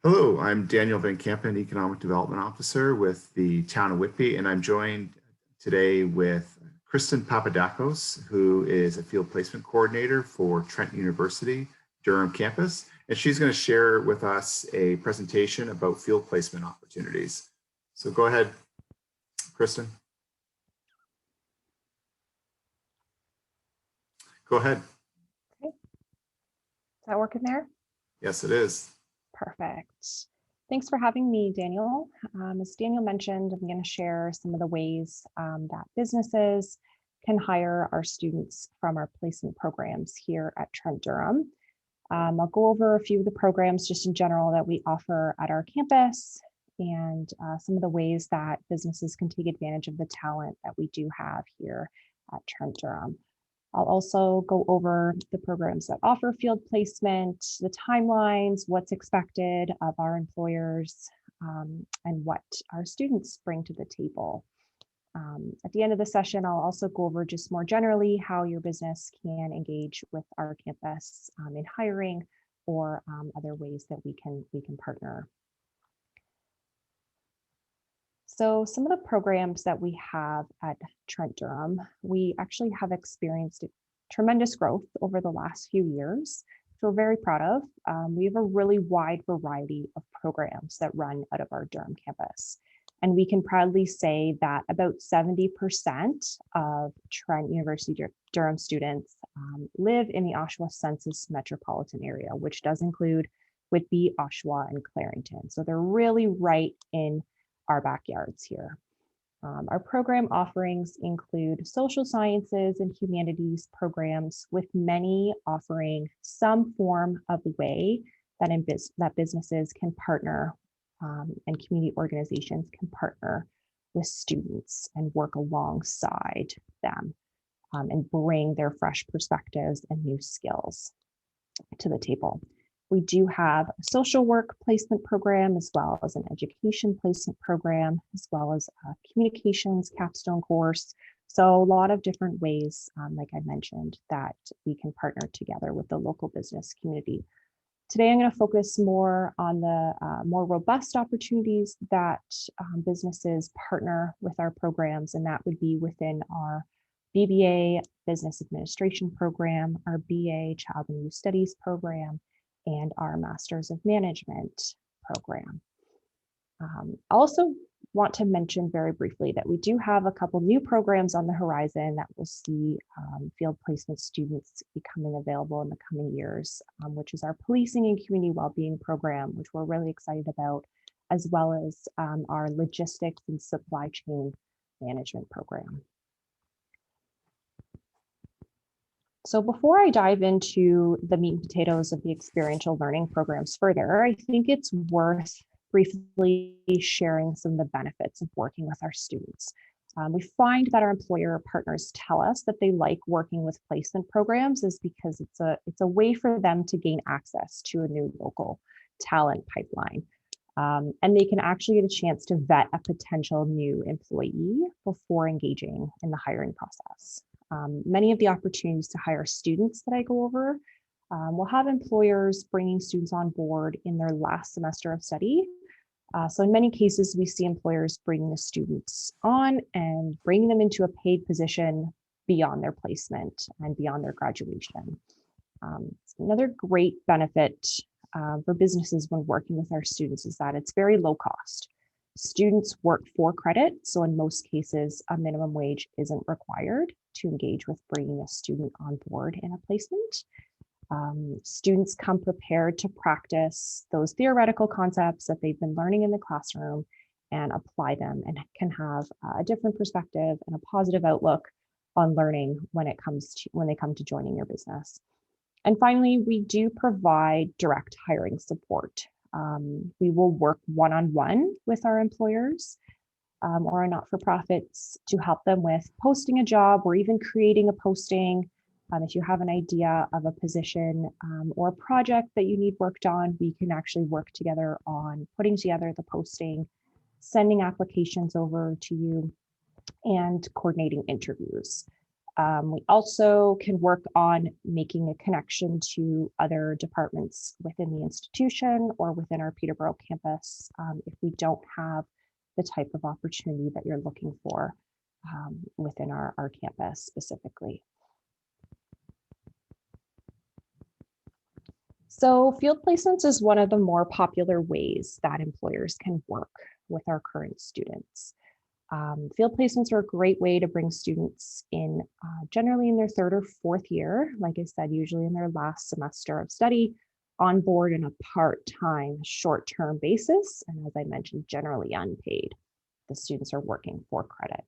Hello, I'm Daniel Van Kampen, Economic Development Officer with the town of Whitby, and I'm joined today with Kristen Papadakos, who is a field placement coordinator for Trent University, Durham campus, and she's going to share with us a presentation about field placement opportunities. So go ahead, Kristen. Go ahead. Okay. Is that working there? Yes, it is. Perfect. Thanks for having me, Daniel. As Daniel mentioned, I'm going to share some of the ways that businesses can hire our students from our placement programs here at Trent Durham. I'll go over a few of the programs just in general that we offer at our campus and some of the ways that businesses can take advantage of the talent that we do have here at Trent Durham. I'll also go over the programs that offer field placement, the timelines, what's expected of our employers, and what our students bring to the table. At the end of the session, I'll also go over just more generally how your business can engage with our campus in hiring or other ways that we can partner. So some of the programs that we have at Trent Durham, we actually have experienced tremendous growth over the last few years, which we're very proud of. We have a really wide variety of programs that run out of our Durham campus. And we can proudly say that about 70% of Trent University Durham students live in the Oshawa Census metropolitan area, which does include Whitby, Oshawa, and Clarington. So they're really right in our backyards here. Our program offerings include social sciences and humanities programs, with many offering some form of way that businesses can partner and community organizations can partner with students and work alongside them and bring their fresh perspectives and new skills to the table. We do have a social work placement program, as well as an education placement program, as well as a communications capstone course. So a lot of different ways, like I mentioned, that we can partner together with the local business community. Today, I'm going to focus more on the more robust opportunities that businesses partner with our programs, and that would be within our BBA Business Administration program, our BA Child and Youth Studies program, and our Masters of Management program. I also want to mention very briefly that we do have a couple new programs on the horizon that will see field placement students becoming available in the coming years, which is our Policing and Community Wellbeing program, which we're really excited about, as well as our Logistics and Supply Chain Management program. So before I dive into the meat and potatoes of the experiential learning programs further, I think it's worth briefly sharing some of the benefits of working with our students. We find that our employer partners tell us that they like working with placement programs is because it's a way for them to gain access to a new local talent pipeline. And they can actually get a chance to vet a potential new employee before engaging in the hiring process. Many of the opportunities to hire students that I go over will have employers bringing students on board in their last semester of study. So in many cases, we see employers bringing the students on and bringing them into a paid position beyond their placement and beyond their graduation. Another great benefit for businesses when working with our students is that it's very low cost. Students work for credit, so in most cases, a minimum wage isn't required to engage with bringing a student on board in a placement. Students come prepared to practice those theoretical concepts that they've been learning in the classroom and apply them, and can have a different perspective and a positive outlook on learning when they come to joining your business. And finally, we do provide direct hiring support. We will work one-on-one with our employers or our not-for-profits to help them with posting a job or even creating a posting. If you have an idea of a position or a project that you need worked on, we can actually work together on putting together the posting, sending applications over to you, and coordinating interviews. We also can work on making a connection to other departments within the institution or within our Peterborough campus if we don't have the type of opportunity that you're looking for within our campus specifically. So field placements is one of the more popular ways that employers can work with our current students. Field placements are a great way to bring students in generally in their third or fourth year, like I said, usually in their last semester of study, on board in a part-time, short-term basis, and as I mentioned, generally unpaid. The students are working for credit.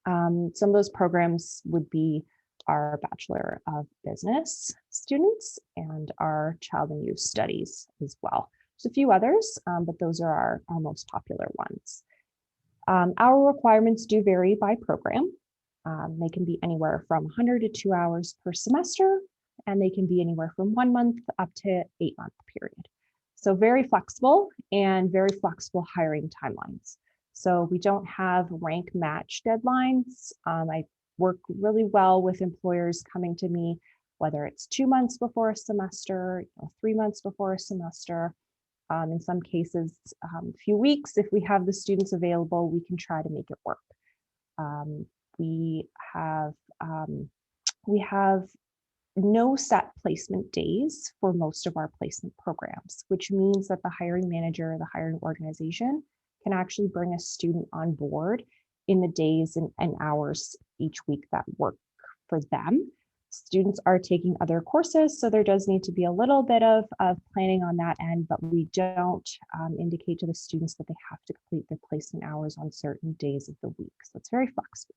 Some of those programs would be our Bachelor of Business students and our Child and Youth Studies as well. There's a few others, but those are our most popular ones. Our requirements do vary by program. They can be anywhere from 100 to 2 hours per semester, and they can be anywhere from 1 month up to 8-month period. So very flexible and very flexible hiring timelines. So we don't have rank match deadlines. I work really well with employers coming to me, whether it's 2 months before a semester, 3 months before a semester. In some cases, a few weeks. If we have the students available, we can try to make it work. We have no set placement days for most of our placement programs, which means that the hiring manager or the hiring organization can actually bring a student on board in the days and hours each week that work for them. Students are taking other courses, so there does need to be a little bit of planning on that end, but we don't indicate to the students that they have to complete their placement hours on certain days of the week. So it's very flexible.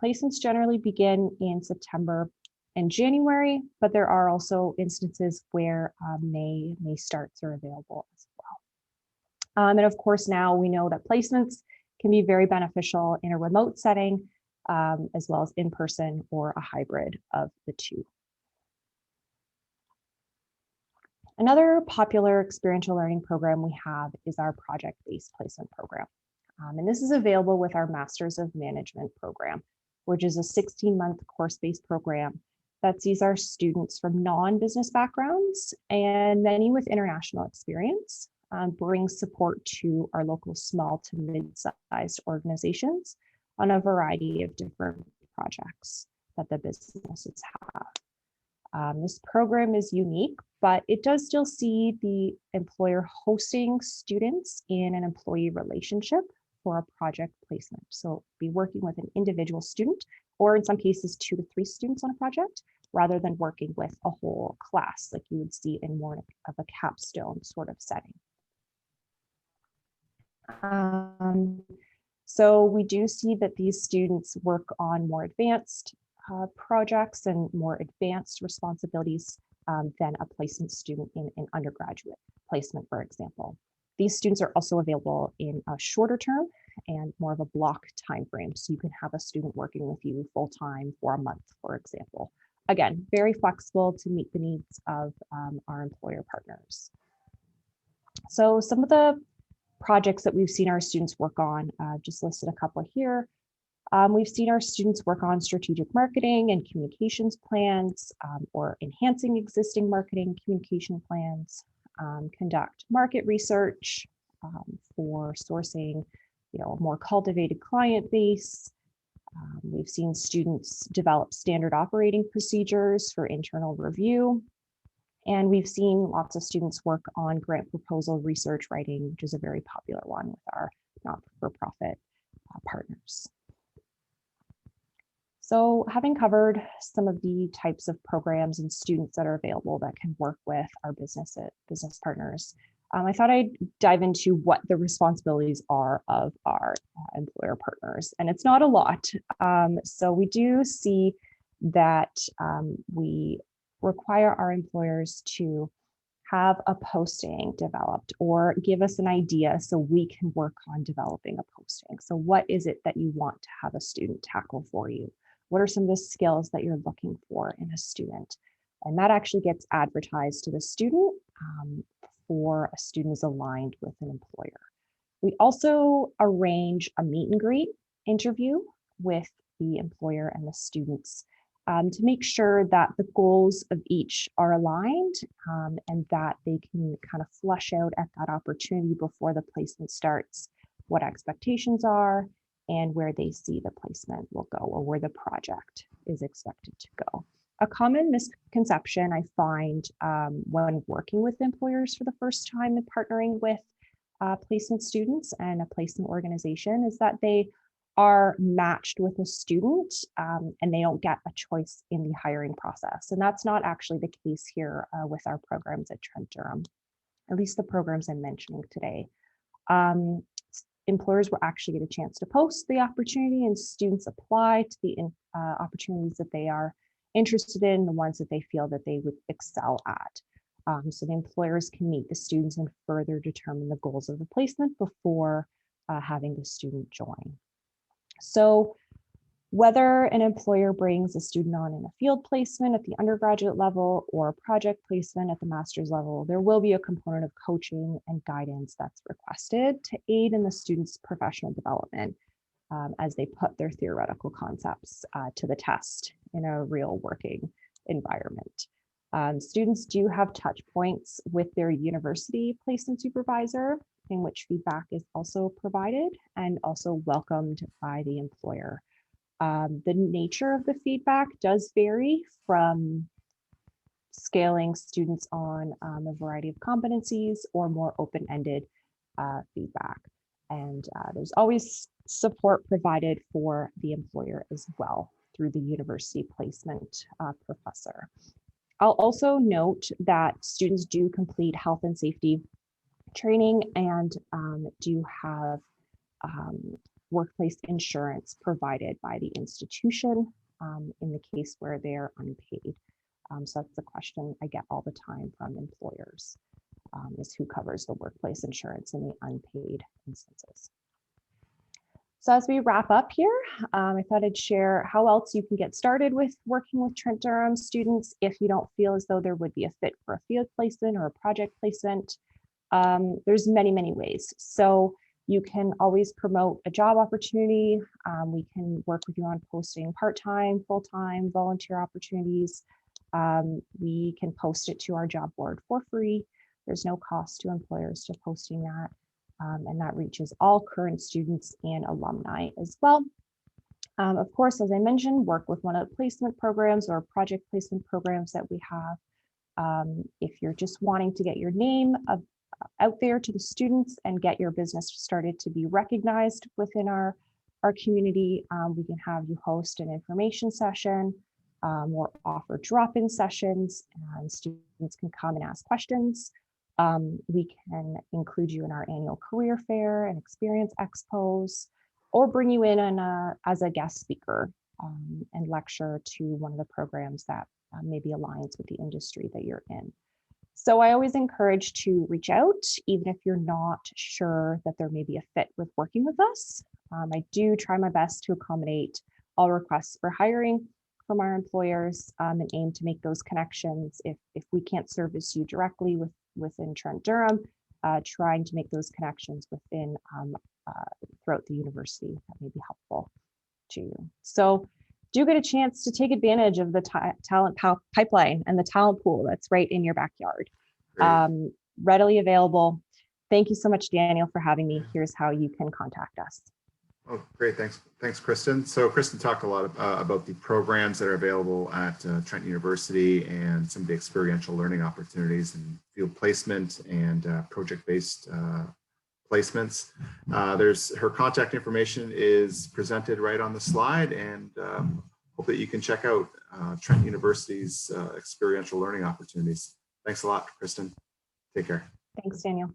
Placements generally begin in September and January, but there are also instances where May starts are available as well. And of course, now we know that placements can be very beneficial in a remote setting, as well as in person or a hybrid of the two. Another popular experiential learning program we have is our project-based placement program. And this is available with our Masters of Management program, which is a 16-month course-based program that sees our students from non-business backgrounds and many with international experience bring support to our local small to mid-sized organizations on a variety of different projects that the businesses have. This program is unique, but it does still see the employer hosting students in an employee relationship for a project placement. So be working with an individual student, or in some cases 2 to 3 students on a project, rather than working with a whole class like you would see in more of a capstone sort of setting. So we do see that these students work on more advanced projects and more advanced responsibilities than a placement student in an undergraduate placement, for example. These students are also available in a shorter term and more of a block time frame. So you can have a student working with you full-time for a month, for example. Again, very flexible to meet the needs of our employer partners. So some of the projects that we've seen our students work on, just listed a couple here. We've seen our students work on strategic marketing and communications plans, or enhancing existing marketing communication plans, conduct market research for sourcing, a more cultivated client base. We've seen students develop standard operating procedures for internal review. And we've seen lots of students work on grant proposal research writing, which is a very popular one with our not-for-profit partners. So having covered some of the types of programs and students that are available that can work with our business partners, I thought I'd dive into what the responsibilities are of our employer partners. And it's not a lot. So we do see that we require our employers to have a posting developed or give us an idea so we can work on developing a posting. So what is it that you want to have a student tackle for you? What are some of the skills that you're looking for in a student? And that actually gets advertised to the student for a student is aligned with an employer. We also arrange a meet and greet interview with the employer and the students to make sure that the goals of each are aligned and that they can kind of flush out at that opportunity before the placement starts what expectations are and where they see the placement will go or where the project is expected to go. A common misconception I find when working with employers for the first time and partnering with placement students and a placement organization is that they are matched with a student and they don't get a choice in the hiring process. And that's not actually the case here with our programs at Trent Durham, at least the programs I'm mentioning today. Employers will actually get a chance to post the opportunity and students apply to the opportunities that they are interested in, the ones that they feel that they would excel at. So the employers can meet the students and further determine the goals of the placement before having the student join. So whether an employer brings a student on in a field placement at the undergraduate level or a project placement at the master's level, there will be a component of coaching and guidance that's requested to aid in the student's professional development as they put their theoretical concepts to the test in a real working environment. Students do have touch points with their university placement supervisor, in which feedback is also provided and also welcomed by the employer. The nature of the feedback does vary from scaling students on a variety of competencies or more open-ended feedback. And there's always support provided for the employer as well through the university placement professor. I'll also note that students do complete health and safety training and do have workplace insurance provided by the institution in the case where they're unpaid. So that's the question I get all the time from employers, is who covers the workplace insurance in the unpaid instances. So as we wrap up here, I thought I'd share how else you can get started with working with Trent Durham students if you don't feel as though there would be a fit for a field placement or a project placement. There's many, many ways. So you can always promote a job opportunity. We can work with you on posting part-time, full-time, volunteer opportunities. We can post it to our job board for free. There's no cost to employers to posting that. And that reaches all current students and alumni as well. Of course, as I mentioned, work with one of the placement programs or project placement programs that we have. If you're just wanting to get your name out there to the students and get your business started to be recognized within our community, we can have you host an information session or offer drop-in sessions, and students can come and ask questions. We can include you in our annual career fair and experience expos, or bring you in as a guest speaker and lecture to one of the programs that maybe aligns with the industry that you're in. So I always encourage to reach out, even if you're not sure that there may be a fit with working with us. I do try my best to accommodate all requests for hiring from our employers and aim to make those connections if we can't service you directly within Trent Durham, trying to make those connections within throughout the university that may be helpful to you. So do get a chance to take advantage of the talent pipeline and the talent pool that's right in your backyard. Readily available. Thank you so much, Daniel, for having me. Here's how you can contact us. Oh, great. Thanks, Kristen. So Kristen talked a lot about the programs that are available at Trent University and some of the experiential learning opportunities and field placement and project-based placements. Her contact information is presented right on the slide, and hope that you can check out Trent University's experiential learning opportunities. Thanks a lot, Kristen. Take care. Thanks, Daniel.